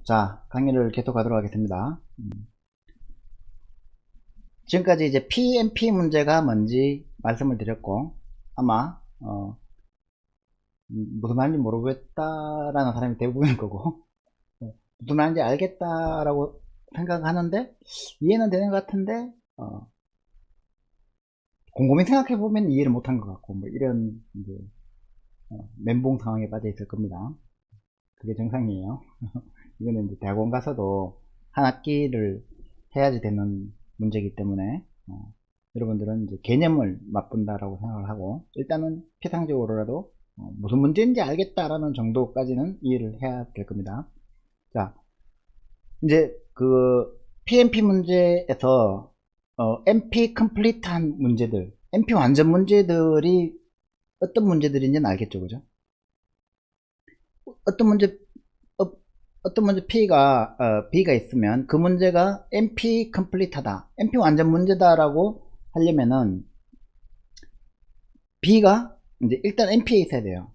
자, 강의를 계속하도록 하겠습니다. 지금까지 이제 PMP 문제가 뭔지 말씀을 드렸고, 아마 무슨 말인지 모르겠다라는 사람이 대부분일 거고, 무슨 말인지 알겠다라고 생각하는데 이해는 되는 것 같은데 곰곰이 생각해 보면 이해를 못한 것 같고, 뭐 이런 이제 멘붕 상황에 빠져 있을 겁니다. 그게 정상이에요. 이거는 이제 대학원 가서도 한 학기를 해야지 되는 문제이기 때문에 여러분들은 이제 개념을 맛본다라고 생각을 하고, 일단은 피상적으로라도 무슨 문제인지 알겠다라는 정도까지는 이해를 해야 될 겁니다. 자, 이제 그 PMP 문제에서 MP 컴플리트한 문제들, MP 완전 문제들이 어떤 문제들인지는 알겠죠, 그죠? 어떤 문제 어떤 문제 B가 있으면 그 문제가 NP 컴플리트하다, NP 완전 문제다라고 하려면은 B가 이제 일단 NP에 있어야 돼요.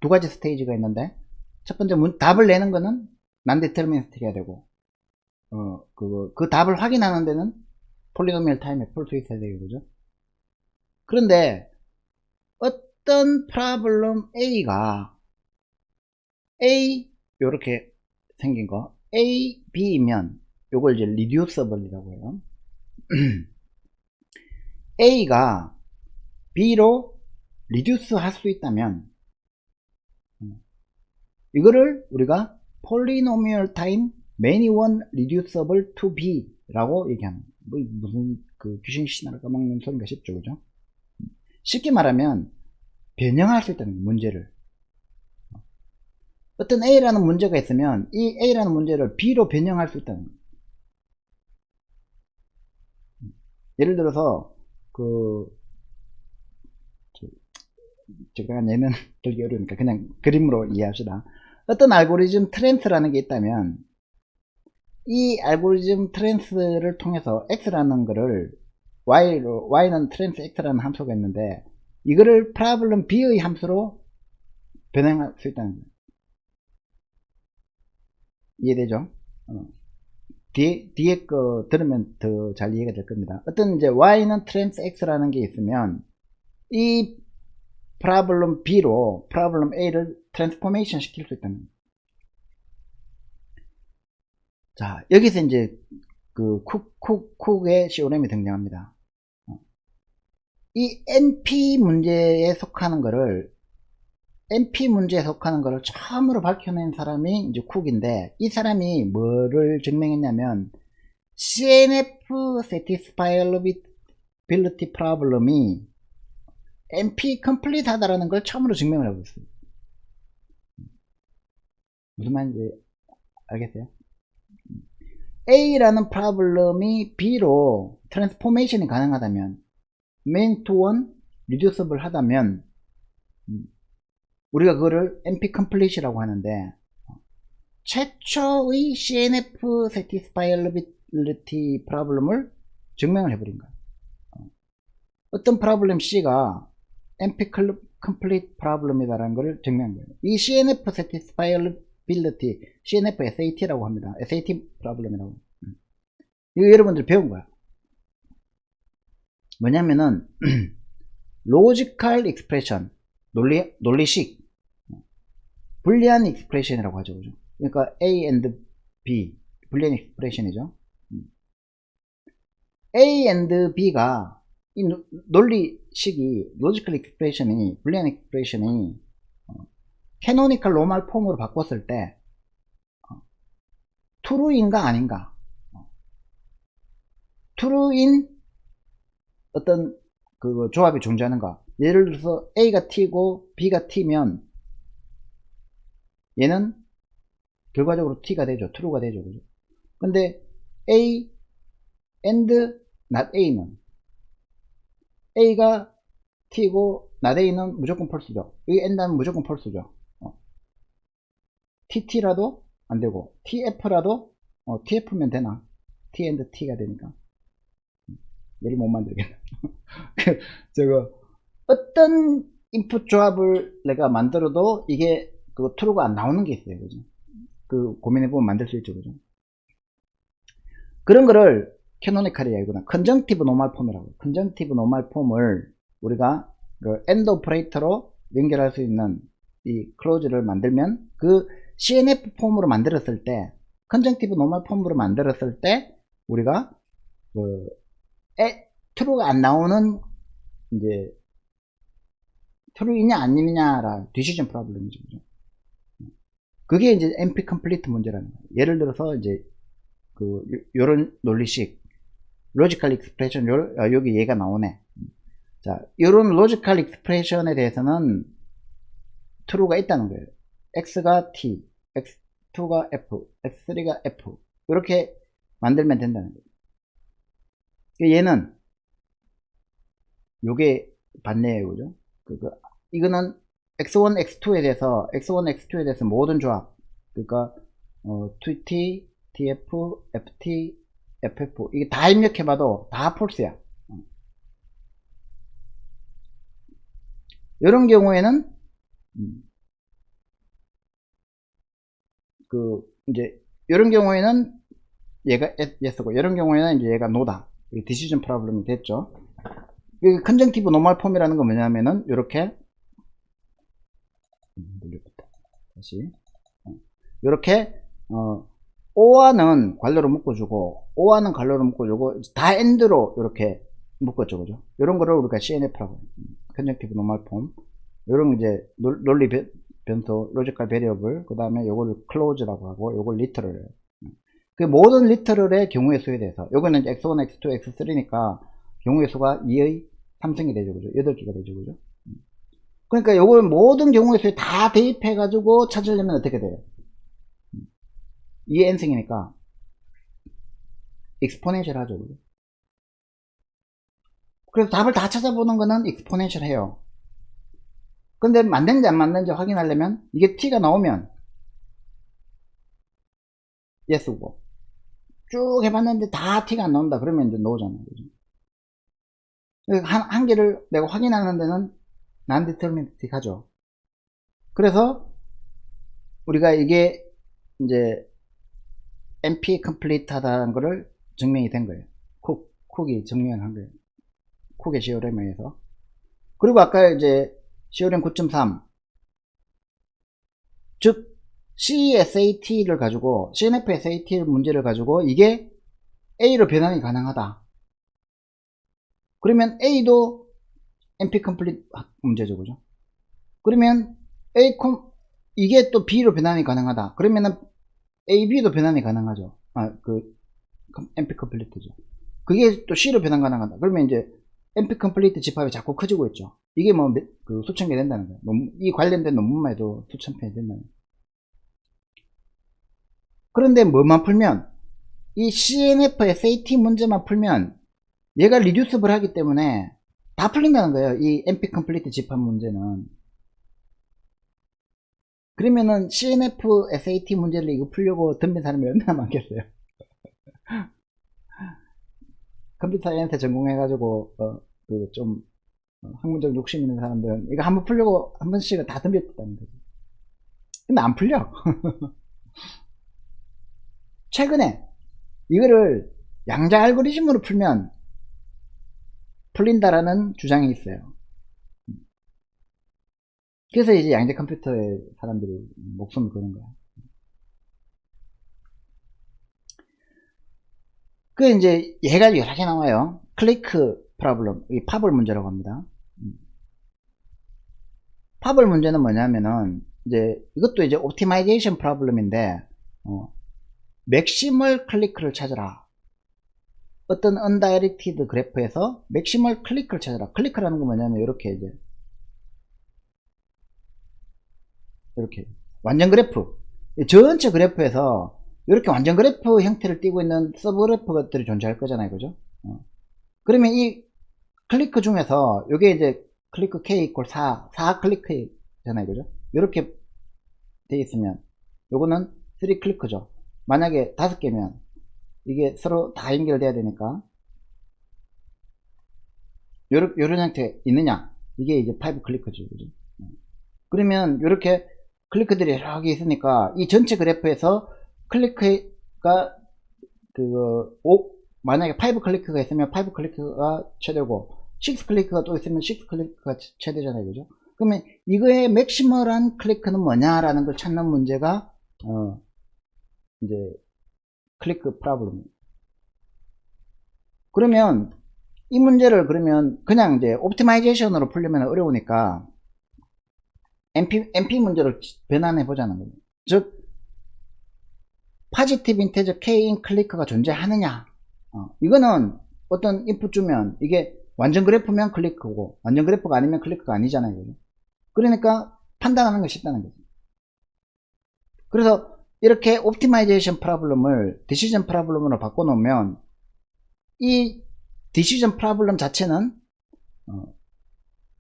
두 가지 스테이지가 있는데, 첫 번째 답을 내는 거는 non-deterministic 해야 되고, 그 답을 확인하는 데는 폴리노미얼 타임에 풀 수 있어야 되고, 그죠? 그런데 어떤 프로블럼 A가 요렇게 생긴 거 A, B이면 요걸 이제 reducible이라고 해요. A가 B로 reduce 할 수 있다면 이거를 우리가 polynomial time many one reducible to B 라고 얘기하는, 뭐 무슨 그 귀신 신화를 까먹는 소리인가 싶죠, 그죠? 쉽게 말하면 변형할 수 있다는 문제를, 어떤 A라는 문제가 있으면 이 A라는 문제를 B로 변형할 수 있다는 거예요. 예를 들어서 제가 얘는 들기 어려우니까 그냥 그림으로 이해합시다. 어떤 알고리즘 트랜스라는 게 있다면 이 알고리즘 트랜스를 통해서 x라는 거를 y는 트랜스 x라는 함수가 있는데, 이거를 프로블럼 b의 함수로 변형할 수 있다는 거예요. 이해되죠? 뒤에 거 들으면 더 잘 이해가 될 겁니다. 어떤 이제 y는 트랜스 x라는 게 있으면 이 프로블럼 b로 프로블럼 a를 트랜스포메이션 시킬 수 있다는 거예요. 자, 여기서 이제 그 쿡의 시오렘이 등장합니다. 이 NP 문제에 속하는 거를 처음으로 밝혀낸 사람이 이제 쿡인데, 이 사람이 뭐를 증명했냐면 CNF satisfiability problem이 NP complete 하다라는 걸 처음으로 증명을 하고 있어요. 무슨 말인지 알겠어요? A라는 프로블럼이 B로 트랜스포메이션이 가능하다면, main to one reducible 하다면 우리가 그거를 NP complete이라고 하는데, 최초의 CNF satisfiability 프로블럼을 증명을 해버린 거예요. 어떤 프로블럼 C가 NP complete 프로블럼이다라는 것을 증명한 거예요. 이 CNF satisfiability, CNF SAT라고 합니다. SAT 프로블럼이라고. 이거 여러분들 배운 거야. 뭐냐면은 logical expression, 논리식, 불리한 expression이라고 하죠, 그죠? 그러니까 A and B, 불리한 expression이죠. A and B가 이 논리식이, logical expression이, 불리한 expression이 canonical normal 폼으로 바꿨을 때 true인가 아닌가, true인 어떤 그 조합이 존재하는가. 예를 들어서 A가 T고 B가 T면 얘는 결과적으로 T가 되죠. true가 되죠. 그죠? 근데 A and not A는, A가 T고 not A는 무조건 false죠. 이 and는 무조건 false죠. TT라도 안되고 TF라도 TF면 되나? T and T가 되니까 얘를 못 만들겠네. 어떤 인풋 조합을 내가 만들어도 이게 true가 안 나오는 게 있어요, 그죠? 그 고민해보면 만들 수 있죠, 그죠? 그런 거를 캐노니컬이야, 이거는. 컨정티브 노멀 폼이라고. 컨정티브 노멀 폼을 우리가 그 엔드 오퍼레이터로 연결할 수 있는 이 클로즈를 만들면 그 CNF 폼으로 만들었을 때, 컨정티브 노멀 폼으로 만들었을 때 우리가 그 true가 안 나오는 이제 true이냐 아니냐라 디시전 프로블럼이죠. 그게 이제 NP 컴플리트 문제라는 거예요. 예를 들어서 이제 그 요런 논리식 로지컬 익스프레션 여기 얘가 나오네. 자, 요런 로지컬 익스프레션에 대해서는 true가 있다는 거예요. x가 t, x2가 f, x3가 f 이렇게 만들면 된다는 거예요. 얘는 요게 반대예요, 그죠? 이거는 x1, x2에 대해서 모든 조합, 그러니까 2t, tf, ft, ff 이게 다 입력해봐도 다 폴스야. 이런 경우에는 이제 이런 경우에는 얘가 yes고 이런 경우에는 이제 얘가 no다. 디시전 프로블럼이 됐죠. 컨정티브 노멀 폼이라는 건 뭐냐면은 이렇게 다시 이렇게 O와는 괄호로 묶어주고 O와는 괄호로 묶어주고 다 엔드로 이렇게 묶었죠, 그죠? 이런 거를 우리가 CNF라고 해요. 컨정티브 노멀 폼. 이런 이제 논리 변수, 로지컬 베리어블, 그 다음에 요거를 클로즈라고 하고 요걸 리터럴. 그 모든 리터럴의 경우의 수에 대해서 요거는 x1, x2, x3니까 경우의 수가 2의 3승이 되죠, 그죠? 8개가 되죠, 그죠? 그러니까 요걸 모든 경우의 수에 다 대입해가지고 찾으려면 어떻게 돼요? 2의 n승이니까 익스포넨셜 하죠, 그죠? 그래서 답을 다 찾아보는 거는 익스포넨셜 해요. 근데 맞는지 안 맞는지 확인하려면 이게 t가 나오면 yes고 쭉 해봤는데 다 t가 안 나온다 그러면 이제 no잖아요, 그죠? 한 개를 내가 확인하는 데는 non-deterministic 하죠. 그래서 우리가 이게 이제 NP complete 하다는 거를 증명이 된 거예요. 쿡이 증명한 거예요. 쿡의 시오렘에 의해서. 그리고 아까 이제 시오렘 9.3 즉 CSAT를 가지고 CNF SAT 문제를 가지고 이게 A로 변환이 가능하다. 그러면 A도 NP complete 문제죠, 그죠? 그러면 이게 또 B로 변환이 가능하다. 그러면은 AB도 변환이 가능하죠. NP complete죠. 그게 또 C로 변환 가능하다. 그러면 이제 NP complete 집합이 자꾸 커지고 있죠. 이게 뭐 수천 개 된다는 거예요. 이 관련된 논문만 해도 수천 편이 된다는 거예요. 그런데 뭐만 풀면 이 CNF SAT 문제만 풀면 얘가 리듀스블 하기 때문에 다 풀린다는 거예요. 이 NP complete 집합 문제는. 그러면은 CNF SAT 문제를 이거 풀려고 덤빈 사람이 얼마나 많겠어요. 컴퓨터 사이언스 전공해가지고 좀 학문적 욕심 있는 사람들은 이거 한번 풀려고 한 번씩은 다 덤볐다는 거죠. 근데 안 풀려. 최근에 이거를 양자 알고리즘으로 풀면 풀린다라는 주장이 있어요. 그래서 이제 양자 컴퓨터에 사람들이 목숨을 거는 거야. 그 이제 얘가 여러 개 나와요. 클리크 프로블럼, 이 파벌 문제라고 합니다. 파벌 문제는 뭐냐면은 이제 이것도 이제 옵티마이제이션 프로블럼인데 맥시멀 클리크를 찾아라. 어떤 언다이렉티드 그래프에서 맥시멀 클리크를 찾아라. 클리크라는 건 뭐냐면 이렇게 이제 이렇게 완전 그래프, 전체 그래프에서 이렇게 완전 그래프 형태를 띠고 있는 서브 그래프들이 존재할 거잖아요, 그죠? 그러면 이 클리크 중에서 이게 이제 클리크 K 이퀄 4 클리크잖아요, 그죠? 이렇게 돼 있으면 요거는 3 클리크죠. 만약에 5개면 이게 서로 다 연결돼야 되니까 요런 형태 있느냐, 이게 이제 5 클리크죠, 그죠? 그러면 이렇게 클리크들이 여러 개 있으니까 이 전체 그래프에서 클리크가 만약에 5 클리크가 있으면 5 클리크가 최대고 6 클리크가 또 있으면 6 클리크가 최대잖아요. 그죠? 그러면 이거의 맥시멀한 클리크는 뭐냐라는 걸 찾는 문제가 이제 클리크 프로블em. 그러면 이 문제를 그러면 그냥 이제 옵티마이제이션으로 풀려면 어려우니까 NP 문제로 변환해 보자는 거예요. 즉 포지티브 인테저 K인 클리크가 존재하느냐. 이거는 어떤 인풋 주면 이게 완전 그래프면 클리크고 완전 그래프가 아니면 클리크가 아니잖아요. 그죠? 그러니까 판단하는 것이 쉽다는 거죠. 그래서 이렇게 옵티마이제이션 프로블럼을 디시전 프로블럼으로 바꿔놓으면 이 디시전 프로블럼 자체는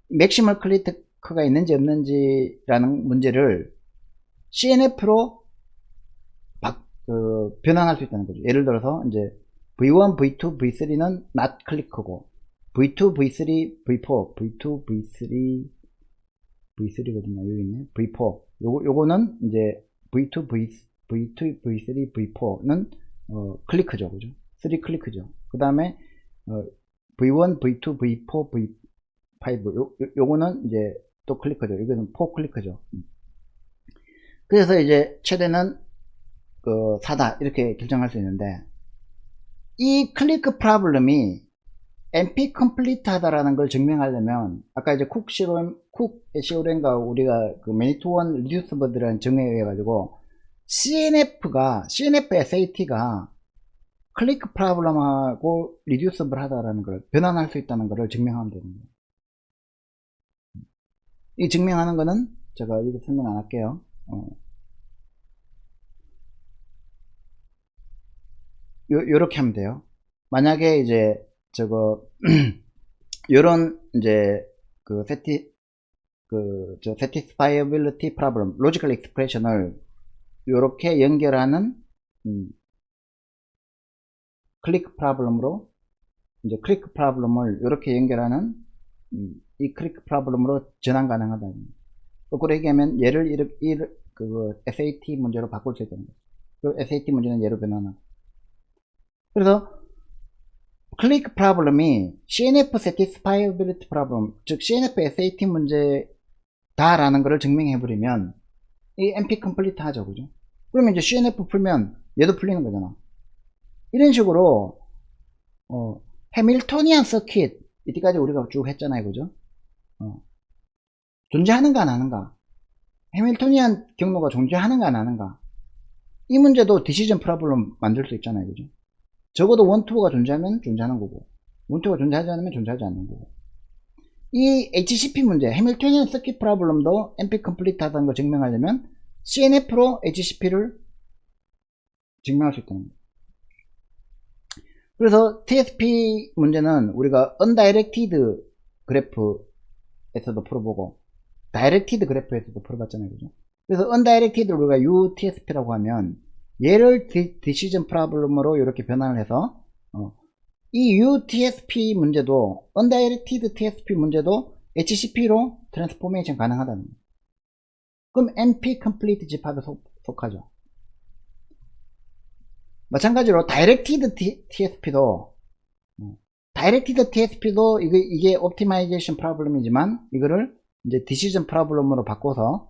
맥시멀 클리크가 있는지 없는지라는 문제를 CNF로 변환할 수 있다는 거죠. 예를 들어서 이제 V1, V2, V3는 not 클리크고 V2, V3, V4, V2, V3, V3거든요. 여기 있네. V4. 요거는 이제 V2, V2, V3, V4는 클리크죠. 그죠? 3 클리크죠. 그 다음에 V1, V2, V4, V5 요거는 이제 또 클리크죠. 이거는 4 클리크죠. 그래서 이제 최대는 4다 이렇게 결정할 수 있는데 이 클리크 프로블럼이 NP 컴플리트 하다라는 걸 증명하려면 아까 이제 쿡 시오렌과 우리가 그 매니투원 리듀스버드라는 정의에 의해 가지고 CNF SAT가 클리크 프로블럼하고 리듀스블 하다라는 걸 변환할 수 있다는 것을 증명하면 됩니다. 이 증명하는 거는 제가 이거 설명 안 할게요. 요렇게 하면 돼요. 만약에 이제 저거 요런 이제 satisfiability problem, logical expression을 요렇게 연결하는 클릭 프로블럼으로 이제 클릭 프로블럼을 요렇게 연결하는 이 클릭 프로블럼으로 전환 가능하다. 거꾸로 얘기하면 얘를 SAT 문제로 바꿀 수 있다는 거죠. SAT 문제는 얘로 변환하고. 그래서 클릭 프로블럼이 CNF satisfiability problem, 즉 CNF SAT 문제다라는 것을 증명해버리면 이 NP complete 하죠. 그죠? 그러면 이제 CNF 풀면 얘도 풀리는 거잖아. 이런 식으로 해밀토니안 서킷 이때까지 우리가 쭉 했잖아요. 그죠? 존재하는가 안 하는가, 해밀토니안 경로가 존재하는가 안 하는가, 이 문제도 디시전 프로블럼 만들 수 있잖아요. 그죠? 적어도 원투가 존재하면 존재하는 거고 원투가 존재하지 않으면 존재하지 않는 거고, 이 HCP 문제 해밀토니안 서킷 프로블럼도 NP 컴플리트 하다는 걸 증명하려면 CNF로 HCP를 증명할 수 있다는 거예요. 그래서 TSP 문제는 우리가 undirected 그래프에서도 풀어보고 directed 그래프에서도 풀어봤잖아요. 그죠? 그래서 undirected 우리가 UTSP라고 하면 얘를 디시전 프로블럼으로 이렇게 변환을 해서 이 UTSP 문제도 undirected TSP 문제도 HCP로 트랜스포메이션 가능하다는 거예요. 그럼 NP complete 집합에 속하죠. 마찬가지로 Directed TSP도 이게 옵티마이제이션 프로블럼이지만 이거를 이제 디시전 프로블럼으로 바꿔서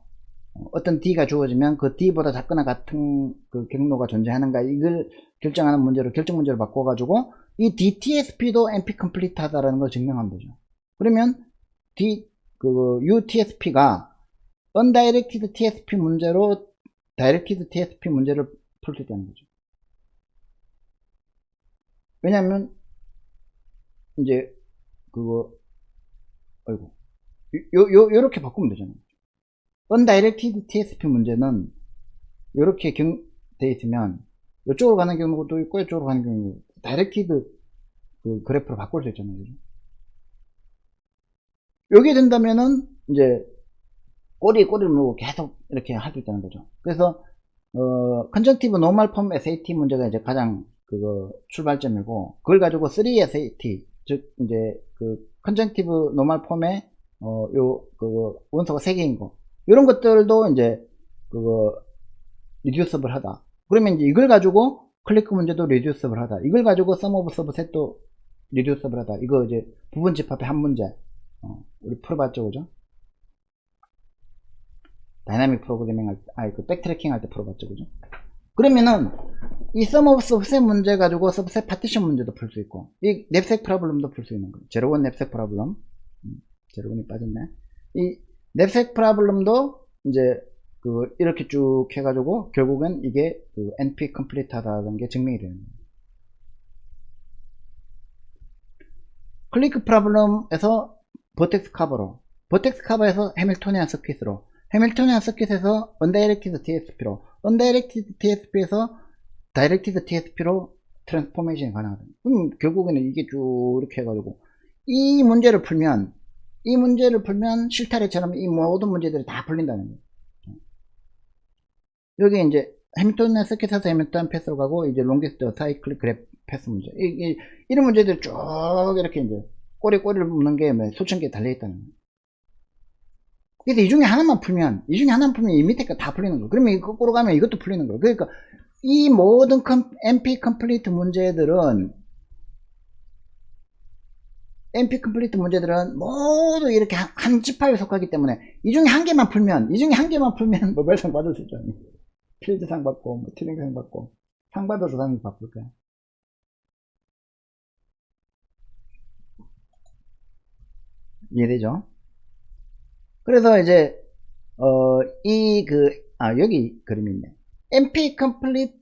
어떤 D가 주어지면 그 D보다 작거나 같은 그 경로가 존재하는가 이걸 결정하는 문제로 결정 문제로 바꿔가지고 이 DTSP도 NP complete 하다라는 걸 증명하면 되죠. 그러면 UTSP가 undirected TSP 문제로 directed TSP 문제를 풀 수 있다는 거죠. 왜냐면 이제 요렇게 바꾸면 되잖아요. undirected TSP 문제는 요렇게 돼 있으면 이쪽으로 가는 경우도 있고 이쪽으로 가는 경우도 있고 directed 그 그래프로 바꿀 수 있잖아요. 그죠? 요게 된다면은 이제 꼬리를 물고 계속 이렇게 할 수 있다는 거죠. 그래서 컨정티브 노멀 폼 SAT 문제가 이제 가장 출발점이고, 그걸 가지고 3SAT, 즉 이제 컨정티브 노멀 폼에 원소가 3개인 거, 이런 것들도 이제 그거 리듀서블 하다. 그러면 이제 이걸 가지고 클리크 문제도 리듀서블 하다. 이걸 가지고 sum of subset도 리듀서블 하다. 이거 이제 부분 집합의 한 문제. 우리 풀어봤죠, 그죠? 다이나믹 프로그래밍 할 때, 그 백트래킹 할 때 풀어봤죠, 그죠? 그러면은 이 sum of subset 문제 가지고 subset partition 문제도 풀 수 있고, 이 냅색 프로블럼도 풀 수 있는 거예요. 제로원 냅색 프로블럼. 제로원이 빠졌네. 이 냅색 프로블럼도 이제 그 이렇게 쭉 해가지고 결국은 이게 그 NP complete 하다는 게 증명이 되는 거예요. 클리크 프로블럼에서 버텍스 커버로, 버텍스 커버에서 해밀토니안 서킷으로, 해밀토니안 서킷에서 언다이렉티드 TSP로, 언다이렉티드 TSP에서 다이렉티드 TSP로 트랜스포메이션이 가능하다. 그럼 결국에는 이게 쭉 이렇게 해가지고 이 문제를 풀면 실타래처럼 이 모든 문제들이 다 풀린다는 거예요. 여기 이제 해밀토니안 서킷에서 해밀토니안 패스로 가고, 이제 롱게스트 사이클 그래프 패스 문제, 이런 문제들이 쭉 이렇게 이제 꼬리를 묶는 게 수천 개 달려있다는 거예요. 그래서 이 중에 하나만 풀면 이 밑에 거 다 풀리는 거예요. 그러면 이거 거꾸로 가면 이것도 풀리는 거예요. 그러니까 이 모든 NP 컴플리트 문제들은 모두 이렇게 한 지파에 속하기 때문에 이 중에 한 개만 풀면 모발상 받을 수 있잖아요. 필드상 받고, 뭐 트링상 받고, 상 받아서 상이 바쁠 거야. 이해되죠? 그래서 이제 여기 그림이 있네. NP complete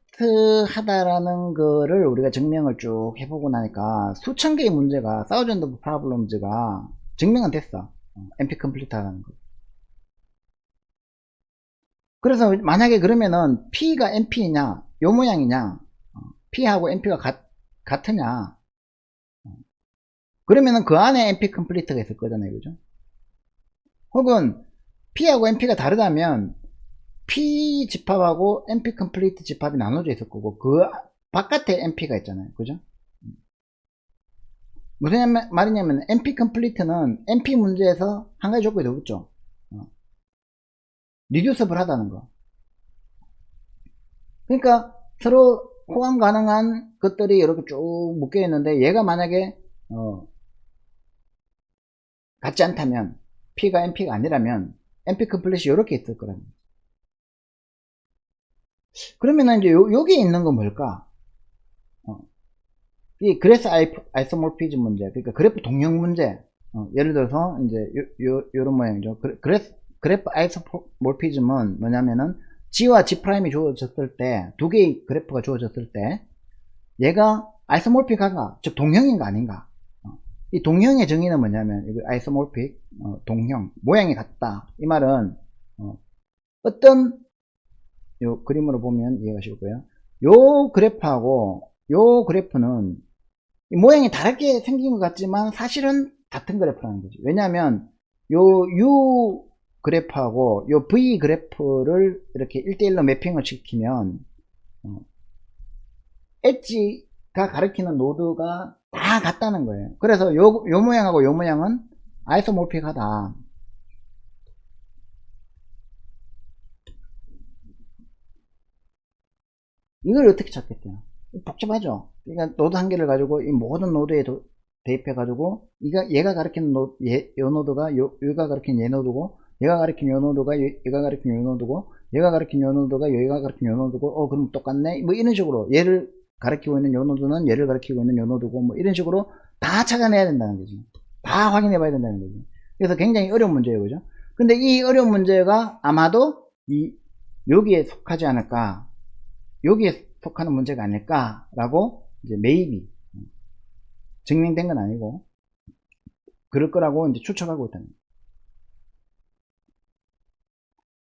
하다라는 거를 우리가 증명을 쭉 해보고 나니까 수천 개의 문제가, thousands of problems가 증명은 됐어. NP complete 하다는 거. 그래서 만약에 그러면은 P가 NP냐, 요 모양이냐, P하고 NP가 같으냐, 그러면은 그 안에 NP complete가 있을 거잖아요, 그죠? 혹은 P하고 NP가 다르다면 P 집합하고 NP complete 집합이 나눠져 있을 거고, 그 바깥에 NP가 있잖아요, 그죠? 무슨 말이냐면 NP complete는 NP 문제에서 한 가지 조건이 더 붙죠. 리듀서블 하다는 거. 그러니까 서로 호환 가능한 것들이 이렇게 쭉 묶여 있는데, 얘가 만약에 같지 않다면, P가 NP가 아니라면 NP 컴플릿이 이렇게 있을 거랍니다. 그러면은 이제 여기에 있는 건 뭘까? 이 그래프 아이소모피즘 문제, 그러니까 그래프 동형 문제. 예를 들어서 이제 요런 모양이죠. 그래프 아이소모피즘은 뭐냐면은 G와 G'이 주어졌을 때, 두 개의 그래프가 주어졌을 때 얘가 아이소모픽한가, 즉 동형인가 아닌가. 이 동형의 정의는 뭐냐면, 이거 아이소모픽, 동형, 모양이 같다. 이 말은 어떤 요 그림으로 보면 이해가 쉬울 거예요. 요 그래프하고 요 그래프는 모양이 다르게 생긴 것 같지만 사실은 같은 그래프라는 거죠. 왜냐하면 요 U 그래프하고 요 V 그래프를 이렇게 1대1로 매핑을 시키면 엣지가 가리키는 노드가 다 같다는 거예요. 그래서 요 모양하고 요 모양은 아이소모픽하다. 이걸 어떻게 찾겠대요? 복잡하죠? 그러니까 노드 한 개를 가지고 이 모든 노드에 대입해 가지고 얘가 가리키는 요 노드가 얘가 가리키는 얘 노드고, 얘가 가리키는 요 노드가 얘가 가리키는 요 노드고, 얘가 가리키는 요 노드가 얘가 가리키는 요 노드고, 그럼 똑같네? 뭐 이런 식으로 얘를 가리키고 있는 요 노드는 얘를 가리키고 있는 요 노드고, 뭐 이런 식으로 다 찾아내야 된다는 거지. 다 확인해 봐야 된다는 거지. 그래서 굉장히 어려운 문제예요, 그죠? 근데 이 어려운 문제가 아마도 여기에 속하지 않을까, 여기에 속하는 문제가 아닐까라고 이제 maybe, 증명된 건 아니고 그럴 거라고 이제 추측하고 있다는 거예요.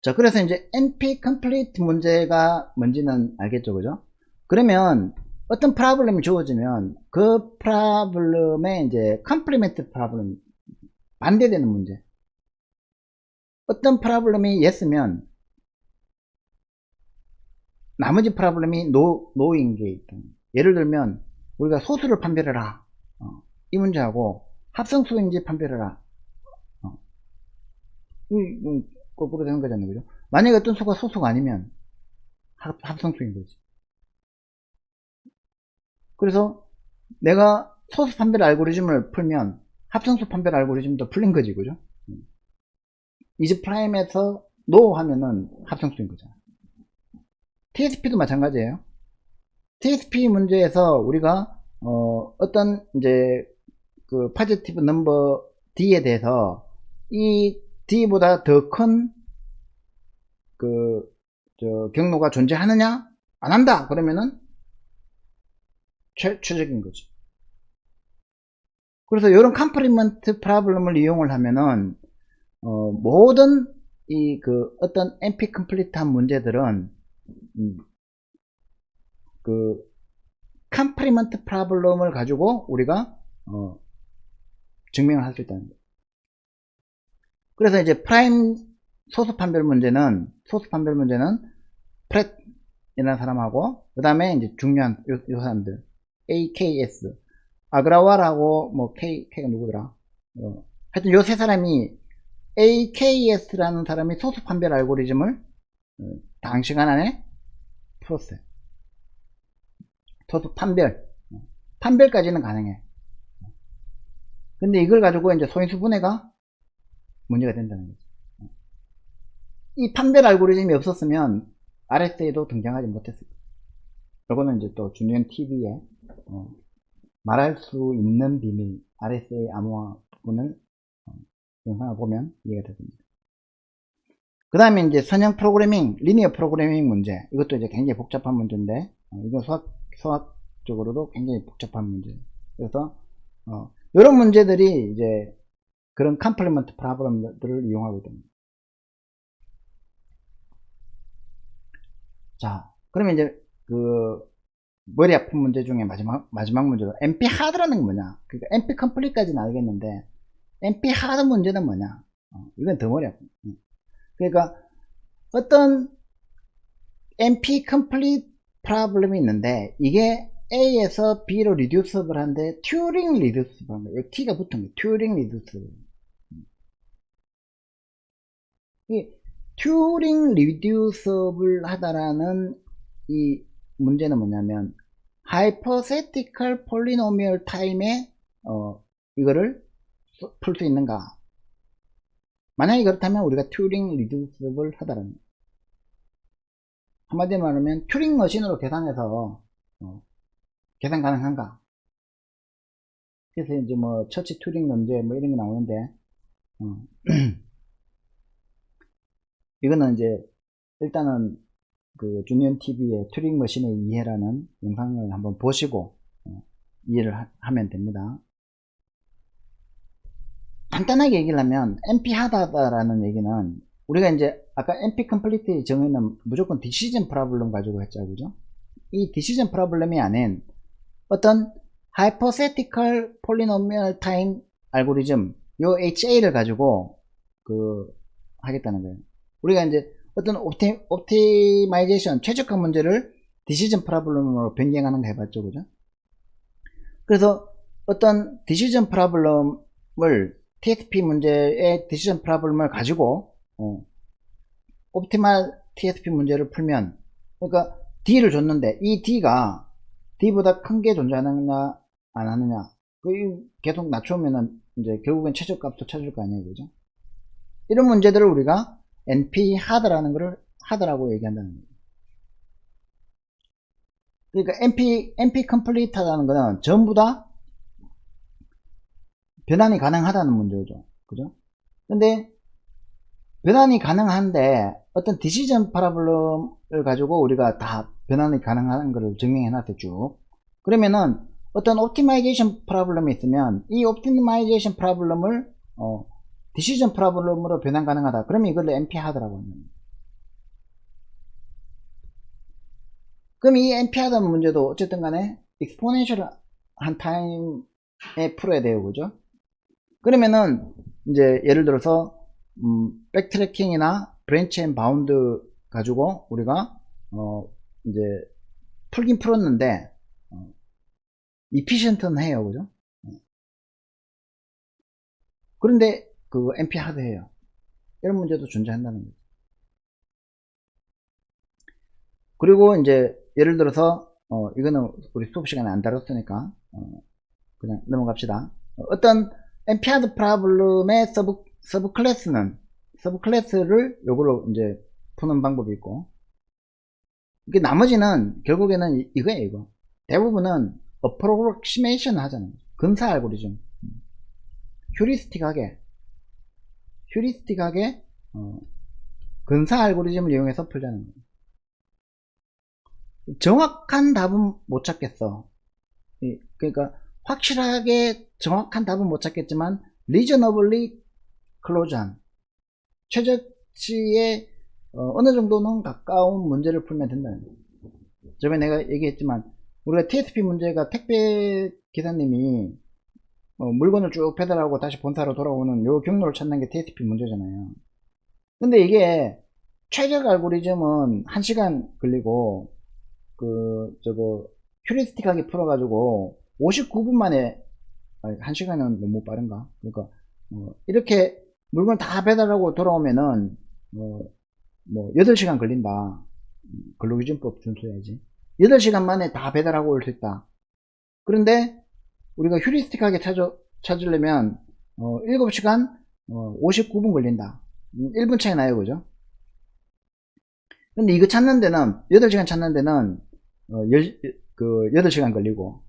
자, 그래서 이제 NP complete 문제가 뭔지는 알겠죠, 그죠? 그러면 어떤 프로블럼이 주어지면 그 프로블럼에 이제 컴플리멘트 프로블럼, 반대되는 문제. 어떤 프로블럼이 yes면 나머지 프로블럼이 no인 게 있다. 예를 들면 우리가 소수를 판별해라, 이 문제하고 합성수인지 판별해라, 거꾸로 되는 거잖아요, 그죠? 만약에 어떤 수가 소수가 아니면 합성수인 거지. 그래서 내가 소수 판별 알고리즘을 풀면 합성수 판별 알고리즘도 풀린 거지, 그죠? 이즈 프라임에서 노 하면은 합성수인 거잖아. TSP도 마찬가지예요. TSP 문제에서 우리가 어떤 이제 그 포지티브 넘버 D에 대해서 이 D보다 더 큰 그 경로가 존재하느냐 안 한다 그러면은 최적인 거지. 그래서 이런 컴플리먼트 프로블럼을 이용을 하면은 모든 이 그 어떤 NP 컴플리트한 문제들은 그 컴플리먼트 프로블럼을 가지고 우리가 증명을 할 수 있다는 거예요. 그래서 이제 프라임 소수 판별 문제는 프렛이라는 사람하고 그 다음에 이제 중요한 요 사람들 AKS 아그라왈하고 뭐 K가 누구더라? 하여튼 요 세 사람이 AKS라는 사람이 소수 판별 알고리즘을 단시간 안에 풀었어요. 소수 판별까지는 가능해. 근데 이걸 가지고 이제 소인수 분해가 문제가 된다는 거죠. 이 판별 알고리즘이 없었으면 RSA도 등장하지 못했을 거예요. 이거는 이제 또 주니언 TV에 말할 수 있는 비밀 RSA 암호화 부분을 영상을 보면 이해가 됩니다. 그 다음에 이제 선형 프로그래밍, 리니어 프로그래밍 문제. 이것도 이제 굉장히 복잡한 문제인데, 이건 수학적으로도 굉장히 복잡한 문제. 그래서, 이런 문제들이 이제 그런 컴플리먼트 프로블럼들을 이용하고 있습니다. 자, 그러면 이제 그 머리 아픈 문제 중에 마지막 문제로 NP 하드라는 게 뭐냐? 그러니까 NP 컴플리트까지는 알겠는데 NP 하드 문제는 뭐냐? 이건 더 머리 아픈. 그러니까 어떤 NP 컴플리트 프로블럼이 있는데 이게 A에서 B로 리듀스블 한데 튜링 리듀스블 한다. 여기 T가 붙은 거예요. 튜링 리듀스블. 이 튜링 리듀스블 하다라는 이 문제는 뭐냐면 하이퍼세티컬 폴리노미얼 타임에 이거를 풀 수 있는가? 만약에 그렇다면 우리가 튜링 리듀스블 하다라는 거예요. 한마디로 말하면 튜링 머신으로 계산해서 계산 가능한가? 그래서 이제 뭐 처치 튜링 문제 뭐 이런 게 나오는데 이거는 이제 일단은 그 주니언 TV의 튜링 머신의 이해라는 영상을 한번 보시고 이해를 하면 됩니다. 간단하게 얘기를 하면 NP 하다라는 얘기는 우리가 이제 아까 NP 컴플리트 정의는 무조건 디시전 프로블럼 가지고 했죠, 그죠? 이 디시전 프로블럼이 아닌 어떤 하이퍼세티컬 폴리노미얼 타임 알고리즘 요 HA를 가지고 하겠다는 거예요. 우리가 이제 어떤 옵티마이제이션 최적화 문제를 디시전 프로블럼으로 변경하는 거 해봤죠, 그죠? 그래서 어떤 디시전 프로블럼을 TSP 문제의 디시전 프로블럼을 가지고 옵티말 TSP 문제를 풀면 그러니까 D를 줬는데 이 D가 D보다 큰 게 존재하느냐 안 하느냐 계속 낮추면은 이제 결국엔 최저값도 찾을 거 아니에요, 그죠? 이런 문제들을 우리가 NP 하드라는 거를 하드라고 얘기한다는 거예요. 그러니까 NP 컴플리트하다는 거는 전부 다 변환이 가능하다는 문제죠, 그죠? 근데 변환이 가능한데 어떤 디시전 프로블럼을 가지고 우리가 다 변환이 가능한 것을 증명해 놨죠, 쭉. 그러면은 어떤 옵티마이제이션 프로블럼이 있으면 이 옵티마이제이션 프로블럼을 디시전 프로블럼으로 변환 가능하다. 그러면 이걸 NP 하드라고 합니다. 그럼 이 NP 하드 문제도 어쨌든 간에 익스포넨셜 한 타임에 풀어야 돼요, 그죠? 그러면은 이제 예를 들어서 백트래킹이나 브랜치 앤 바운드 가지고 우리가 이제 풀긴 풀었는데 이피션트는 해요, 그죠? 그런데 그 NP 하드해요. 이런 문제도 존재한다는 거죠. 그리고 이제 예를 들어서 이거는 우리 수업 시간에 안 다뤘으니까 그냥 넘어갑시다. 어떤 NP-hard 프로블럼의 서브 클래스를 요걸로 이제 푸는 방법이 있고, 이게 나머지는 결국에는 이거예요. 이거 대부분은 어프로크시메이션 하잖아요. 근사 알고리즘, 휴리스틱하게 근사 알고리즘을 이용해서 풀자는 거예요. 정확한 답은 못 찾겠어. 그러니까 확실하게 정확한 답은 못 찾겠지만 reasonably close한 최적치에 어느 정도는 가까운 문제를 풀면 된다는 거예요. 저번에 내가 얘기했지만 우리가 TSP 문제가 택배 기사님이 물건을 쭉 배달하고 다시 본사로 돌아오는 요 경로를 찾는 게 TSP 문제잖아요. 근데 이게 최적 알고리즘은 1시간 걸리고 휴리스틱하게 풀어가지고 59분 만에, 1시간은 너무 빠른가? 그러니까 이렇게 물건 다 배달하고 돌아오면은 8시간 걸린다. 근로기준법 준수해야지. 8시간 만에 다 배달하고 올 수 있다. 그런데 우리가 휴리스틱하게 찾으려면 7시간 59분 걸린다. 1분 차이 나요, 그죠? 근데 이거 찾는 데는 8시간 찾는 데는 8시간 걸리고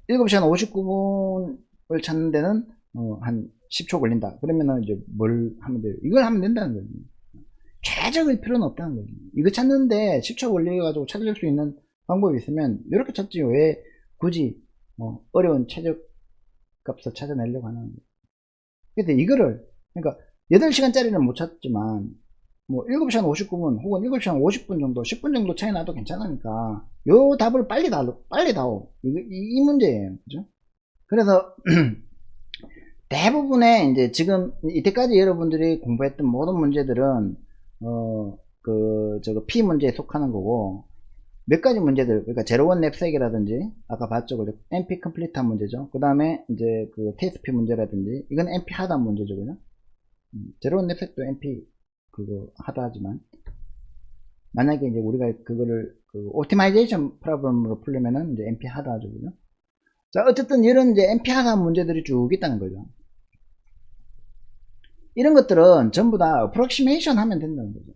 7시간 59분을 찾는 데는 한 10초 걸린다. 그러면은 이제 뭘 하면 돼요? 이걸 하면 된다는 거죠. 최적일 필요는 없다는 거죠. 이거 찾는데 10초 걸려가지고 찾을 수 있는 방법이 있으면 이렇게 찾지 왜 굳이 어려운 최적 값을 찾아내려고 하는 거예요. 그래서 이거를 그러니까 8시간짜리는 못 찾지만 7시간 59분 혹은 7시간 50분 정도 10분 정도 차이 나도 괜찮으니까 요 답을 빨리 다오 이 문제예요. 그죠? 그래서 대부분의 이제 지금 이때까지 여러분들이 공부했던 모든 문제들은 P 문제에 속하는 거고, 몇 가지 문제들, 그러니까 제로원 랩색이라든지 아까 봤죠, 그죠? NP 컴플리트한 문제죠. 그 다음에 이제 TSP 문제라든지 이건 NP 하드한 문제죠, 그죠? 제로원 랩색도 NP 하드하지만 만약에 이제 우리가 그거를 옵티마이제이션 프로블럼으로 풀려면은 이제 NP 하드하죠, 그죠? 자, 어쨌든 이런 이제 NP 하드한 문제들이 쭉 있다는 거죠. 이런 것들은 전부 다 어프로크시메이션 하면 된다는 거죠.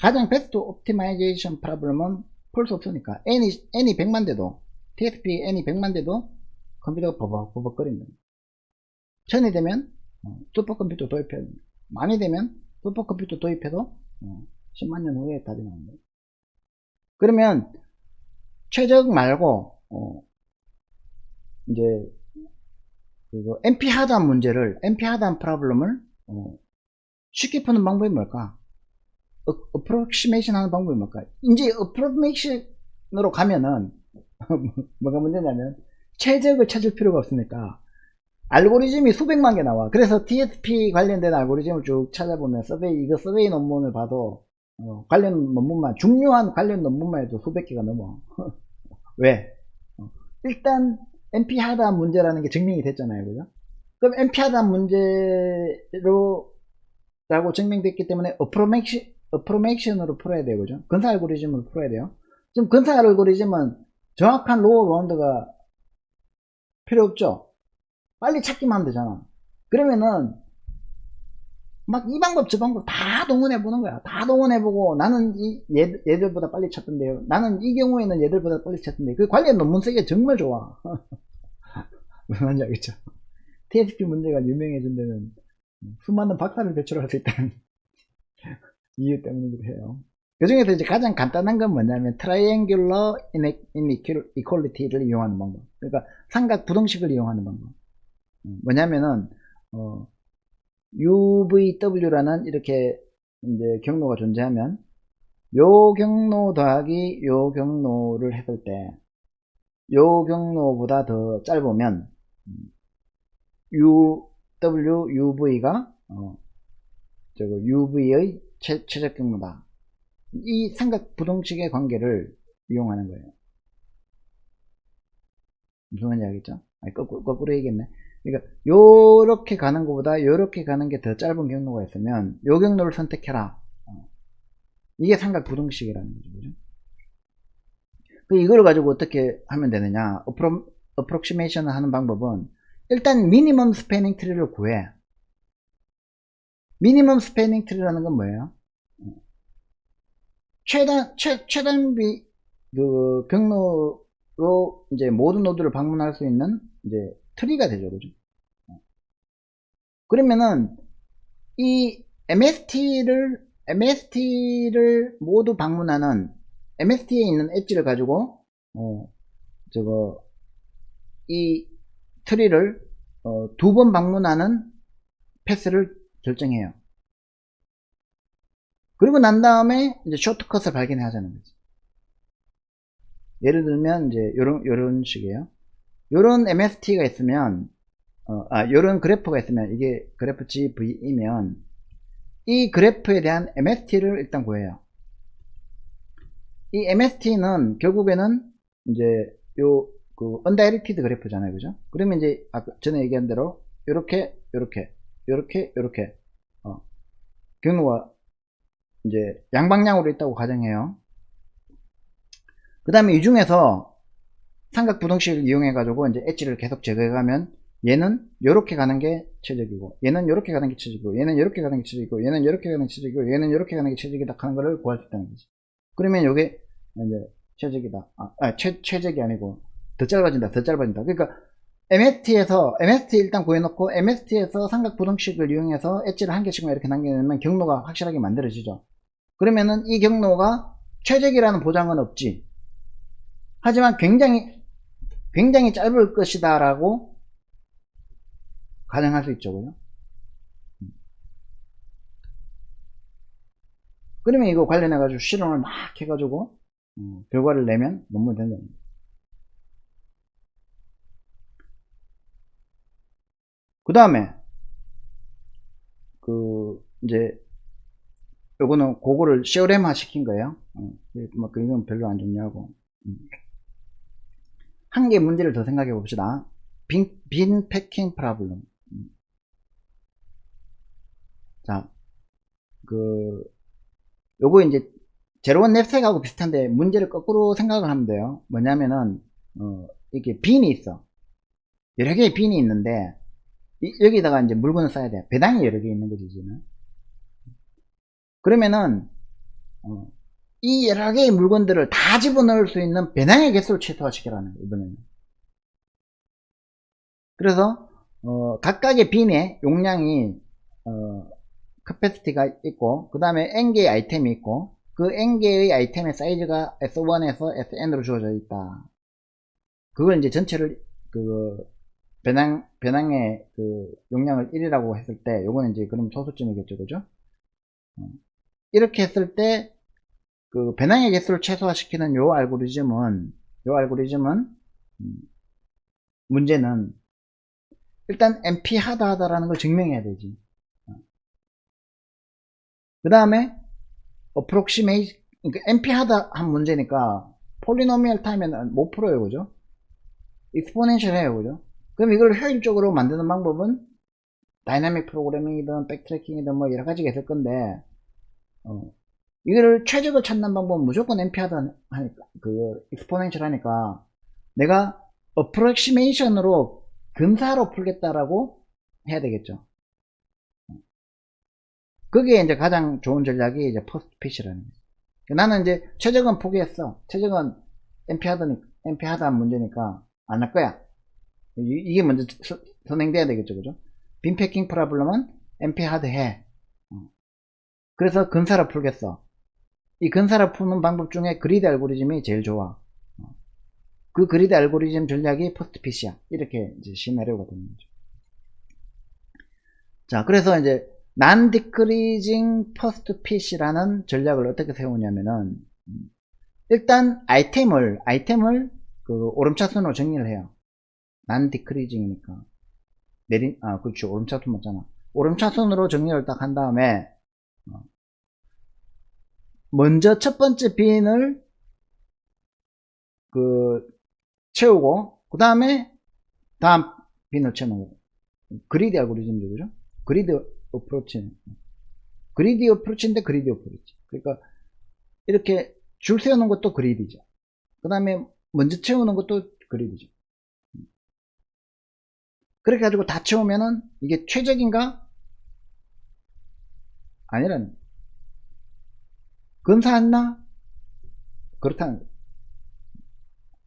가장 베스트 옵티마이제이션 프로블럼은 풀 수 없으니까 n이 100만 대도 TSP n이 100만 대도 컴퓨터가 버벅거린다. 1000이 되면 슈퍼컴퓨터 도입해야 됩니다. 만이 되면 슈퍼컴퓨터 도입해도 10만 년 후에 답이 나옵니다. 그러면 최적 말고 이제 NP 하드한 문제를 NP 하드한 프로블럼을 쉽게 푸는 방법이 뭘까? 어프로크시메이션 하는 방법이 뭘까? 이제 어프로크시메이션으로 가면은 뭐가 문제냐면 최적을 찾을 필요가 없으니까 알고리즘이 수백만 개 나와. 그래서 TSP 관련된 알고리즘을 쭉 찾아보면 이거 서베이 논문을 봐도 관련 논문만 중요한 관련 논문만 해도 수백 개가 넘어. 왜? 일단 NP 하드한 문제라는 게 증명이 됐잖아요, 그죠? 그럼 NP 하드한 문제로 라고 증명됐기 때문에 어프로메이션으로 풀어야 돼요, 그죠? 근사 알고리즘으로 풀어야 돼요. 지금 근사 알고리즘은 정확한 로어 바운드가 필요 없죠. 빨리 찾기만 하면 되잖아. 그러면은 막 이 방법 저 방법 다 동원해 보는 거야. 다 동원해 보고 나는 얘들보다 빨리 찾던데요. 나는 이 경우에는 얘들보다 빨리 찾던데. 그 관련 논문 쓰기가 정말 좋아. 무슨 말인지 알겠죠? TSP 문제가 유명해진 데는 수많은 박사를 배출할 수 있다는 이유 때문이기도 해요. 그 중에서 이제 가장 간단한 건 뭐냐면 트라이앵귤러 이퀄리티를 이용하는 방법. 그러니까 삼각 부등식을 이용하는 방법. 뭐냐면은 UVW라는 이렇게 이제 경로가 존재하면 요 경로 더하기 요 경로를 했을 때 요 경로보다 더 짧으면 UV가 UV의 최적 경로다. 이 삼각 부등식의 관계를 이용하는 거예요. 무슨 말인지 알겠죠? 아니, 거꾸로 얘기했네. 그러니까 요렇게 가는 것보다 요렇게 가는 게 더 짧은 경로가 있으면 요 경로를 선택해라. 이게 삼각부등식이라는 거죠. 그죠? 이걸 가지고 어떻게 하면 되느냐. 어프록시메이션을 하는 방법은 일단 미니멈 스패닝 트리를 구해. 미니멈 스패닝 트리라는 건 뭐예요? 최단 경로로 이제 모든 노드를 방문할 수 있는 이제 트리가 되죠. 그죠? 그러면은 이 MST를 모두 방문하는 MST에 있는 엣지를 가지고 이 트리를 두 번 방문하는 패스를 결정해요. 그리고 난 다음에 이제 쇼트컷을 발견해야 하자는 거지. 예를 들면 이제 요런 식이에요. 요런 MST가 있으면 요런 그래프가 있으면, 이게 그래프 GV이면 이 그래프에 대한 MST를 일단 구해요. 이 MST는 결국에는 이제 undirected 그래프잖아요. 그죠? 그러면 이제 아까 전에 얘기한 대로 요렇게 경로가 이제 양방향으로 있다고 가정해요. 그 다음에 이 중에서 삼각부등식을 이용해 가지고 이제 엣지를 계속 제거해 가면 얘는 요렇게 가는 게 최적이고, 얘는 요렇게 가는 게 최적이고, 얘는 요렇게 가는 게 최적이고, 얘는 요렇게 가는 게 최적이고, 얘는 요렇게 가는 게 최적이다 하는 거를 구할 수 있다는 거지. 그러면 요게 이제 최적이다. 최적이 아니고 더 짧아진다. 그러니까 MST 일단 구해놓고 MST에서 삼각부등식을 이용해서 엣지를 한 개씩만 이렇게 남겨놓으면 경로가 확실하게 만들어지죠. 그러면은 이 경로가 최적이라는 보장은 없지. 하지만 굉장히 짧을 것이다 라고 가정할 수 있죠. 그죠? 그러면 이거 관련해 가지고 실험을 막 해가지고 결과를 내면 논문이 된다는 거예요. 그 다음에 이제 요거는 그거를 시오렘화 시킨 거예요. 이건 별로 안 중요하고. 한 개 문제를 더 생각해 봅시다. 빈 패킹 프로블럼. 자, 요거 이제 제로원 냅색하고 비슷한데 문제를 거꾸로 생각을 하면 돼요. 뭐냐면은 이렇게 빈이 있어. 여러 개의 빈이 있는데 여기다가 이제 물건을 써야 돼. 배당이 여러 개 있는 거지 지금. 그러면은 이 여러 개의 물건들을 다 집어넣을 수 있는 배낭의 개수를 최소화시키라는 거예요. 이번에는. 그래서 각각의 빈의 용량이 캐패시티가 있고, 그 다음에 n개의 아이템이 있고, 그 n개의 아이템의 사이즈가 S1에서 Sn으로 주어져 있다. 그걸 이제 전체를 배낭의 용량을 1이라고 했을 때, 요거는 이제 그럼 소수점이겠죠. 그죠? 이렇게 했을 때 배낭의 개수를 최소화시키는 요 알고리즘은 문제는 일단 NP 하다라는 걸 증명해야 되지. 그 다음에 approximate, 그러니까 NP 하다 한 문제니까 폴리노미얼 타임에는 못 풀어요. 그죠? 익스포넨셜 해요. 그죠? 그럼 이걸 효율적으로 만드는 방법은 다이나믹 프로그래밍이든 백트래킹이든 뭐 여러 가지가 있을 건데, 이거를 최적을 찾는 방법은 무조건 NP 하다 하니까, 익스포넨셜 하니까 내가 approximation으로 근사로 풀겠다라고 해야 되겠죠. 그게 이제 가장 좋은 전략이 이제 포스트핏이라는 거죠. 나는 이제 최적은 포기했어. 최적은 NP 하다 문제니까 안 할 거야. 이게 먼저 선행돼야 되겠죠. 그죠? 빈 패킹 프로블럼은 NP 하드 해. 그래서 근사로 풀겠어. 이 근사로 푸는 방법 중에 그리드 알고리즘이 제일 좋아. 그 그리드 알고리즘 전략이 포스트핏이야. 이렇게 이제 시나리오가 되는 거죠. 자, 그래서 이제 non-decreasing postfit이라는 전략을 어떻게 세우냐면은, 일단 아이템을 오름차순으로 정리를 해요. non-decreasing이니까 그렇죠. 오름차순 맞잖아. 오름차순으로 정리를 딱 한 다음에 먼저 첫 번째 빈을 채우고, 그 다음에 다음 빈을 채우는 거예요. 그리드 알고리즘이죠. 그죠? 그리드 어프로치인데 그리드 어프로치. 그러니까 이렇게 줄 세우는 것도 그리드죠. 그 다음에 먼저 채우는 것도 그리드죠. 그렇게 가지고 다 채우면은 이게 최적인가? 아니라는. 근사했나? 그렇다는 거예요.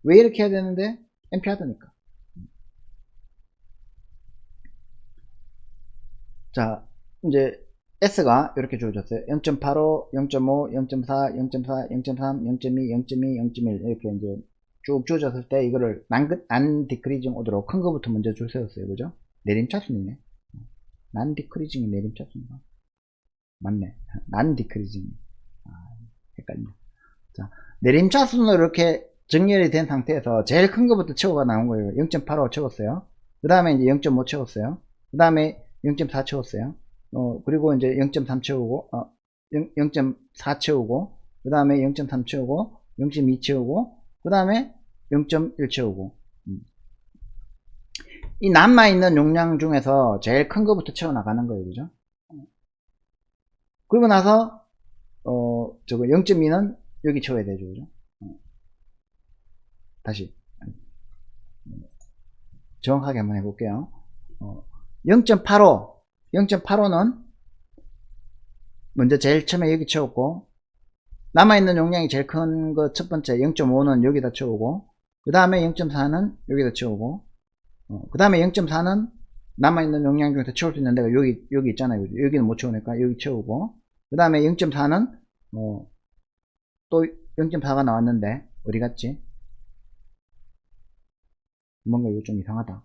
왜 이렇게 해야 되는데? NP 하드니까. 자, 이제 S가 이렇게 주어졌어요. 0.85, 0.5, 0.4, 0.4, 0.3, 0.2, 0.2, 0.1 이렇게 이제 쭉 주어졌을 때 이거를 난 디크리징 오더로 큰 거부터 먼저 줄 세웠어요. 그죠? 내림차순이네. 난 디크리징이 내림차순인가? 맞네. 난 디크리징. 아, 헷갈린다. 자, 내림차순으로 이렇게 정렬이 된 상태에서 제일 큰 거부터 채워가 나온 거예요. 0.85 채웠어요. 그 다음에 이제 0.5 채웠어요. 그 다음에 0.4 채웠어요. 그리고 이제 0.3 채우고, 0.4 채우고, 그 다음에 0.3 채우고, 0.2 채우고, 그 다음에 0.1 채우고. 이 남아있는 용량 중에서 제일 큰 거부터 채워나가는 거예요. 그죠? 그리고 나서, 저거 0.2는 여기 채워야 되죠. 그죠? 다시. 정확하게 한번 해볼게요. 0.85, 0.85는 먼저 제일 처음에 여기 채웠고, 남아있는 용량이 제일 큰 거 첫 번째 0.5는 여기다 채우고, 그 다음에 0.4는 여기다 채우고, 그 다음에 0.4는 남아있는 용량 중에서 채울 수 있는 데가 여기 있잖아요. 여기는 못 채우니까 여기 채우고, 그 다음에 0.4는, 또 0.4가 나왔는데, 어디 갔지? 뭔가 이거 좀 이상하다.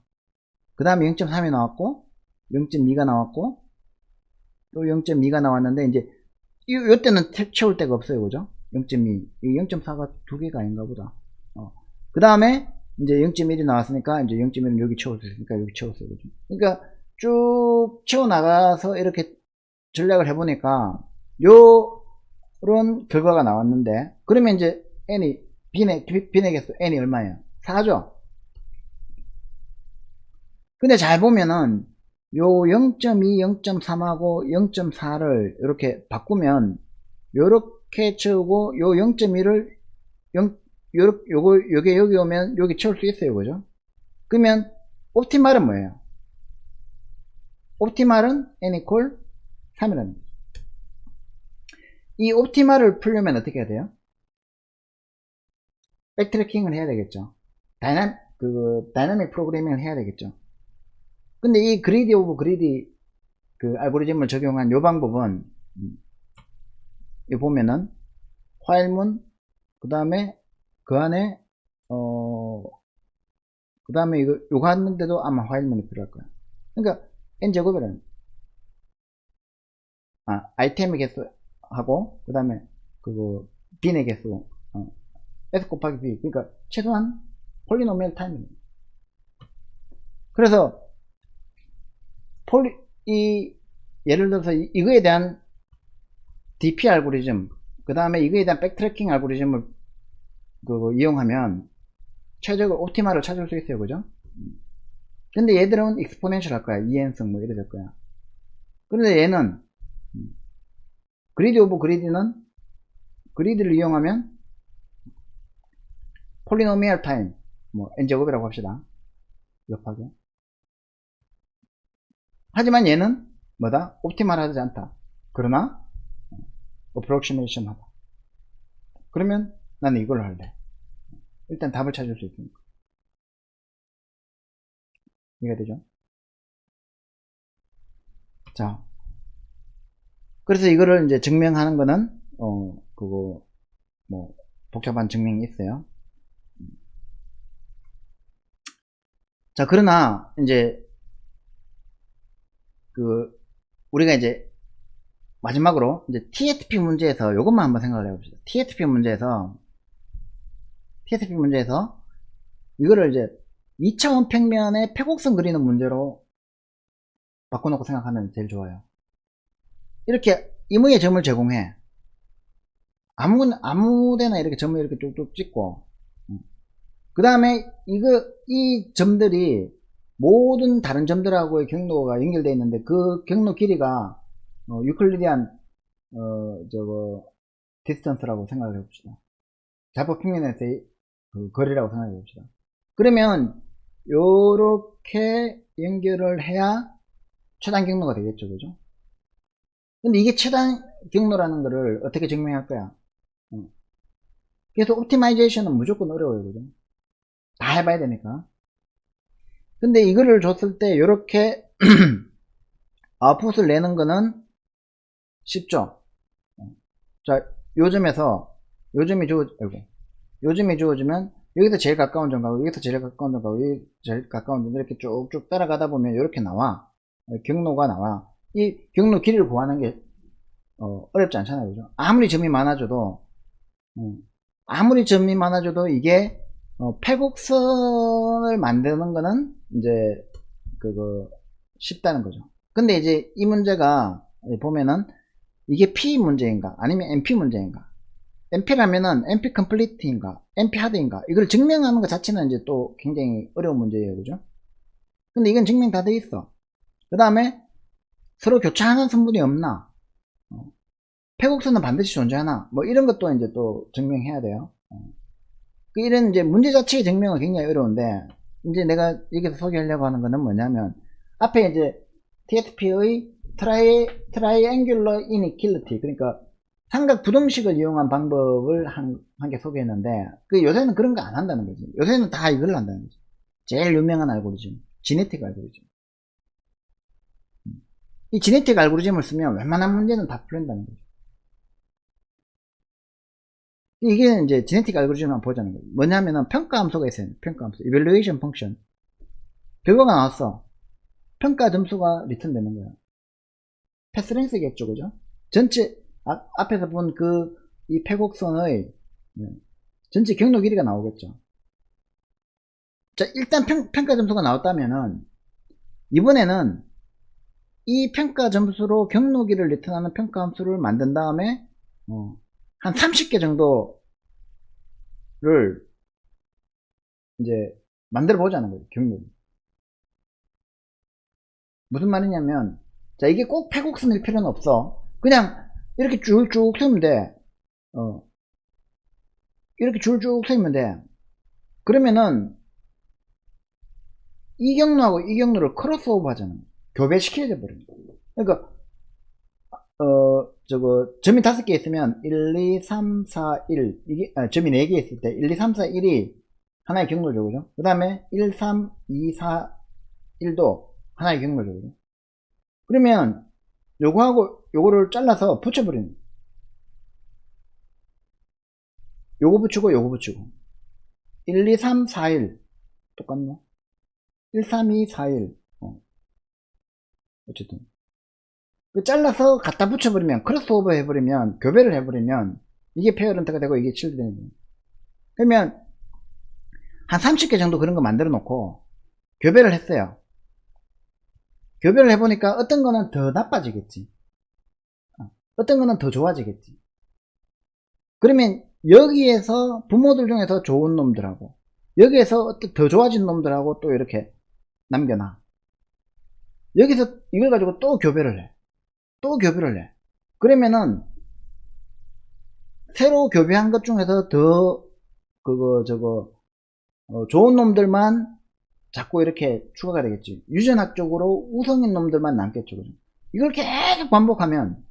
그 다음에 0.3이 나왔고, 0.2가 나왔고, 또 0.2가 나왔는데, 이제, 요때는 채울 데가 없어요. 그죠? 0.2. 0.4가 두 개가 아닌가 보다. 그 다음에, 이제 0.1이 나왔으니까, 이제 0.1은 여기 채울 수 있으니까 여기 채웠어요. 그죠? 그러니까, 쭉 채워나가서 이렇게 전략을 해보니까, 요런 결과가 나왔는데, 그러면 이제, n이, B의 개수 n이 얼마예요? 4죠? 근데 잘 보면은, 요 0.2, 0.3하고 0.4를 이렇게 바꾸면 요렇게 채우고 요 0.1을 요게 여기 오면 여기 채울 수 있어요. 그죠? 그러면 옵티말은 뭐예요? 옵티말은 n equal 3이라는 거죠. 이 옵티말을 풀려면 어떻게 해야 돼요? 백트래킹을 해야 되겠죠. 다이나믹 프로그래밍을 해야 되겠죠. 근데 이 그리디 오브 그리디 그 알고리즘을 적용한 요 방법은 이 보면은 화일문 그 다음에 그 안에 그 다음에 요거 하는데도 아마 화일문이 필요할 거야. 그러니까 n제곱이라는 아이템의 개수하고 그 다음에 그거 bin의 개수 s 곱하기 b 그러니까 최소한 폴리노미얼 타임입니다. 그래서 예를 들어서 이거에 대한 DP 알고리즘 그 다음에 이거에 대한 백트래킹 알고리즘을 이용하면 최적의 옵티마를 찾을 수 있어요. 그죠? 근데 얘들은 익스포넨셜 할 거야. 2n승 뭐 이래 될 거야. 그런데 얘는 그리디 오브 그리디는 그리디를 이용하면 폴리노미얼 타임 뭐 n제곱이라고 합시다. 곱하기. 하지만 얘는 뭐다? 옵티말 하지 않다. 그러나 어프록시메이션 하다. 그러면 나는 이걸로 할래. 일단 답을 찾을 수 있으니까. 이해가 되죠? 자, 그래서 이거를 이제 증명하는 거는 그거 뭐 복잡한 증명이 있어요. 자, 그러나 이제 우리가 이제 마지막으로 이제 TSP 문제에서 이것만 한번 생각을 해봅시다. TSP 문제에서 이거를 이제 2차원 평면의 폐곡선 그리는 문제로 바꿔놓고 생각하면 제일 좋아요. 이렇게 임의의 점을 제공해. 아무데나 이렇게 점을 이렇게 뚝뚝 찍고, 그 다음에 이 점들이 모든 다른 점들하고의 경로가 연결되어 있는데 그 경로 길이가 유클리디안 디스턴스라고 생각을 해봅시다. 좌표 평면에서의 그 거리라고 생각해 봅시다. 그러면 요렇게 연결을 해야 최단 경로가 되겠죠, 그죠? 근데 이게 최단 경로라는 거를 어떻게 증명할 거야? 그래서 옵티마이제이션은 무조건 어려워요, 그죠? 다 해봐야 되니까. 근데 이거를 줬을 때 요렇게 아웃풋을 내는 거는 쉽죠. 자, 요즘이 주어지면 여기서 제일 가까운 점 가고 여기서 제일 가까운 점 가고 여기 제일 가까운 점 이렇게 쭉쭉 따라가다 보면 이렇게 나와. 경로가 나와. 이 경로 길이를 구하는 게 어렵지 않잖아요, 그죠? 아무리 점이 많아져도 이게 패곡선을 만드는 거는 이제 그거 쉽다는 거죠. 근데 이제 이 문제가 보면은 이게 P 문제인가 아니면 NP 문제인가? NP라면은 NP 컴플리트인가 NP 하드인가 이걸 증명하는 것 자체는 이제 또 굉장히 어려운 문제예요, 그죠? 근데 이건 증명 다 돼 있어. 그 다음에 서로 교차하는 성분이 없나? 패곡선은 반드시 존재하나? 뭐 이런 것도 이제 또 증명해야 돼요. 이런 이제 문제 자체의 증명은 굉장히 어려운데, 이제 내가 여기서 소개하려고 하는 거는 뭐냐면, 앞에 이제 TSP의 트라이앵귤러 이니퀄리티, 그러니까 삼각 부등식을 이용한 방법을 한 개 소개했는데, 요새는 그런 거 안 한다는 거지. 요새는 다 이걸 한다는 거지. 제일 유명한 알고리즘, 지네틱 알고리즘. 이 지네틱 알고리즘을 쓰면 웬만한 문제는 다 풀린다는 거죠. 이게 이제 지네틱 알고리즘만 보자는 거예요. 뭐냐면은 평가 함수가 있어요. 평가 함수, evaluation function. 결과가 나왔어. 평가 점수가 리턴 되는 거예요. 패스랭스겠죠, 그죠? 전체 앞에서 본 이 패곡선의 전체 경로 길이가 나오겠죠. 자, 일단 평가 점수가 나왔다면은 이번에는 이 평가 점수로 경로 길이를 리턴하는 평가 함수를 만든 다음에 한 30개 정도를 이제 만들어 보자는 거예요, 경로를. 무슨 말이냐면, 자, 이게 꼭 패곡선일 필요는 없어. 그냥 이렇게 쭉쭉 쓰면 돼. 이렇게 줄쭉 쓰면 돼. 그러면은 이 경로하고 이 경로를 크로스오버 하잖아. 교배시켜져 버립니다. 그러니까 점이 5개 있으면 1, 2, 3, 4, 1 이게 점이 4개 있을 때 1, 2, 3, 4, 1이 하나의 경로죠, 그죠? 그 다음에 1, 3, 2, 4, 1도 하나의 경로죠, 그죠? 그러면 요거하고 요거를 잘라서 붙여버리는, 요거 붙이고 요거 붙이고 1, 2, 3, 4, 1 똑같네. 1, 3, 2, 4, 1 어쨌든 잘라서 갖다 붙여버리면, 크로스오버 해버리면, 교배를 해버리면 이게 페어런트가 되고 이게 칠드가 되는 거예요. 그러면 한 30개 정도 그런 거 만들어 놓고 교배를 했어요. 교배를 해보니까 어떤 거는 더 나빠지겠지, 어떤 거는 더 좋아지겠지. 그러면 여기에서 부모들 중에서 좋은 놈들하고 여기에서 더 좋아진 놈들하고 또 이렇게 남겨놔. 여기서 이걸 가지고 또 교배를 해. 또 교배를 해. 그러면은 새로 교배한 것 중에서 더 좋은 놈들만 자꾸 이렇게 추가가 되겠지. 유전학적으로 우성인 놈들만 남겠죠, 그죠? 이걸 계속 반복하면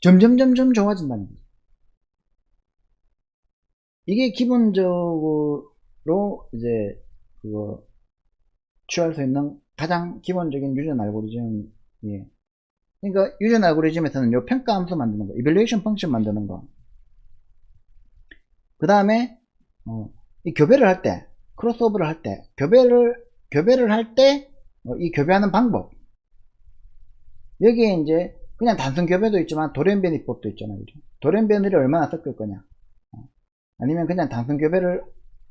점점 좋아진다는 거죠. 이게 기본적으로 이제 취할 수 있는 가장 기본적인 유전 알고리즘이에요. 그러니까 유전 알고리즘에서는 요 평가 함수 만드는 거, evaluation function 만드는 거, 그 다음에 이 교배를 할 때, 크로스오버를 할 때, 교배를 할 때 이 교배하는 방법, 여기에 이제 그냥 단순 교배도 있지만 돌연변이법도 있잖아요, 그죠? 돌연변이를 얼마나 섞을 거냐, 아니면 그냥 단순 교배를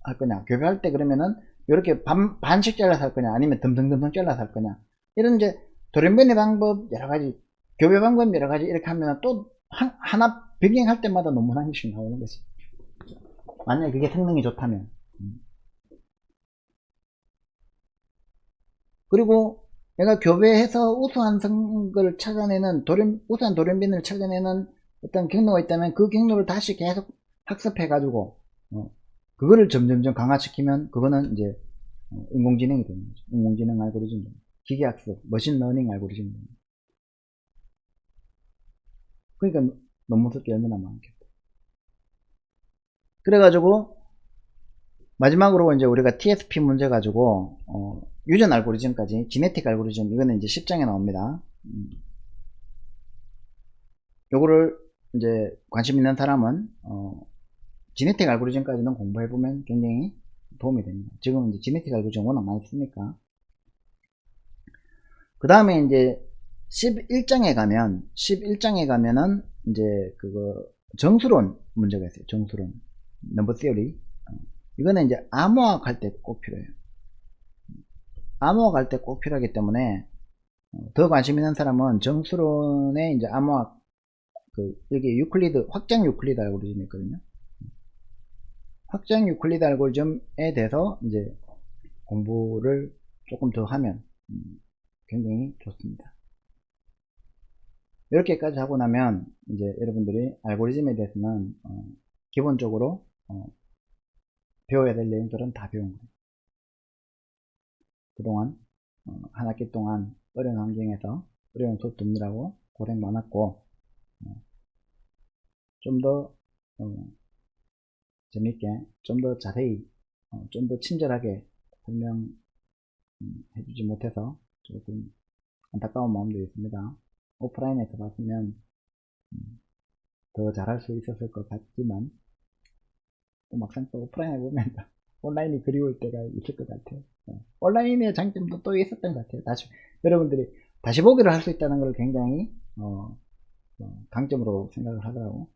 할 거냐, 교배할 때 그러면은 이렇게 반씩 잘라서 할 거냐, 아니면 듬성듬성 잘라서 할 거냐, 이런 이제 돌연변이 방법 여러가지, 교배 방법 여러가지 이렇게 하면 또 하나 변경할 때마다 논문 한 개씩 나오는 거지, 만약에 그게 성능이 좋다면. 그리고 내가 교배해서 우수한 성을 찾아내는 우수한 돌연변을 찾아내는 어떤 경로가 있다면 그 경로를 다시 계속 학습해 가지고 그거를 점점점 강화시키면 그거는 이제 인공지능이 되는 거죠. 인공지능 알고리즘, 기계학습, 머신러닝 알고리즘. 그러니까 논문 쓸 게 얼마나 많겠다. 그래가지고 마지막으로 이제 우리가 TSP 문제 가지고 유전 알고리즘까지 지네틱 알고리즘 이거는 이제 10장에 나옵니다. 요거를 이제 관심 있는 사람은 지네틱 알고리즘까지는 공부해보면 굉장히 도움이 됩니다. 지금 이제 지네틱 알고리즘 워낙 많이 쓰니까. 그 다음에 이제 11장에 가면은 이제 그거 정수론 문제가 있어요. 정수론. 넘버 시어리. 이거는 이제 암호학 할 때 꼭 필요해요. 암호학 할 때 꼭 필요하기 때문에 더 관심 있는 사람은 정수론의 이제 암호학 여기 유클리드 확장 유클리드 알고리즘이 있거든요. 확장 유클리드 알고리즘에 대해서 이제 공부를 조금 더 하면 굉장히 좋습니다. 이렇게까지 하고 나면 이제 여러분들이 알고리즘에 대해서는 기본적으로 배워야 될 내용들은 다 배운 거예요. 그동안 한 학기 동안 어려운 환경에서 어려운 수업 듣느라고 고생 많았고 좀 더 재밌게 좀 더 자세히 좀 더 친절하게 설명해 주지 못해서 조금 안타까운 마음도 있습니다. 오프라인에서 봤으면 더 잘할 수 있었을 것 같지만 또 막상 또 오프라인에 보면 온라인이 그리울 때가 있을 것 같아요. 온라인의 장점도 또 있었던 것 같아요. 다시 여러분들이 다시 보기를 할 수 있다는 걸 굉장히 강점으로 생각을 하더라고.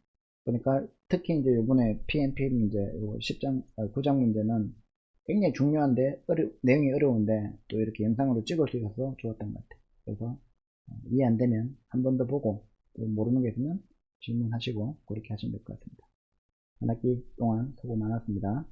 그러니까 특히 이제 이번에 PNP 문제 10장 9장 문제는 굉장히 중요한데 내용이 어려운데 또 이렇게 영상으로 찍을 수 있어서 좋았던 것 같아요. 그래서 이해 안 되면 한 번 더 보고 또 모르는 게 있으면 질문하시고 그렇게 하시면 될 것 같습니다. 한 학기 동안 수고 많았습니다.